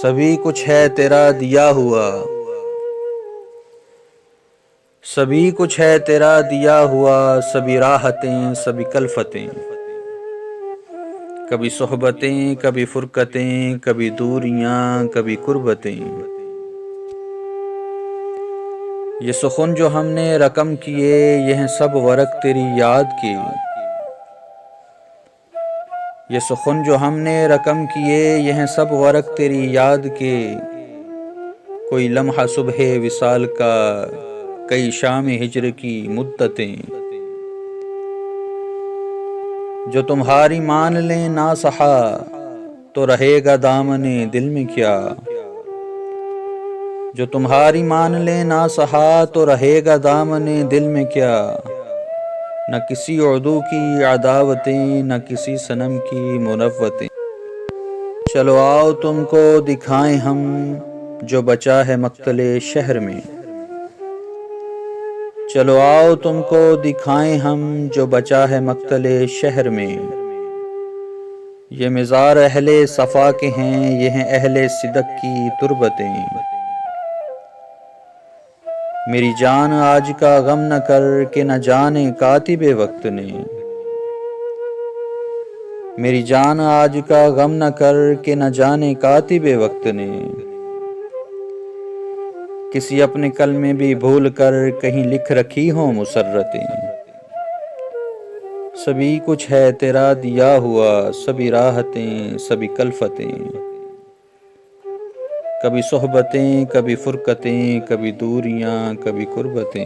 سبھی کچھ ہے تیرا دیا ہوا، سبھی کچھ ہے تیرا دیا ہوا، سبھی راحتیں سبھی کلفتیں، کبھی صحبتیں کبھی فرقتیں، کبھی دوریاں کبھی قربتیں۔ یہ سخن جو ہم نے رقم کیے، یہ ہیں سب ورق تیری یاد کے۔ یہ سخن جو ہم نے رقم کیے، یہ ہیں سب ورق تیری یاد کے۔ کوئی لمحہ صبح وصال کا، کئی شام ہجر کی مدتیں، جو تمہاری مان لیں نہ سہا، تو رہے گا دامن دل میں کیا۔ جو تمہاری مان لیں نہ سہا، تو رہے گا دامن دل میں کیا۔ نہ کسی عدو کی عداوتیں، نہ کسی صنم کی منوتیں۔ چلو آؤ تم کو دکھائیں ہم، جو بچا ہے مقتل شہر میں۔ چلو آؤ تم کو دکھائیں ہم، جو بچا ہے مقتل شہر میں۔ یہ مزار اہل صفا کے ہیں، یہ ہیں اہل صدق کی تربتیں۔ میری جان آج کا غم نہ کر، کہ نہ جانے کاتب وقت نے۔ میری جان آج کا غم نہ کر، کہ نہ جانے کاتب وقت نے۔ کسی اپنے کلمے بھی بھول کر، کہیں لکھ رکھی ہوں مسرتیں۔ سبھی کچھ ہے تیرا دیا ہوا، سبھی راحتیں سبھی کلفتیں، کبھی صحبتیں کبھی فرقتیں، کبھی دوریاں کبھی قربتیں۔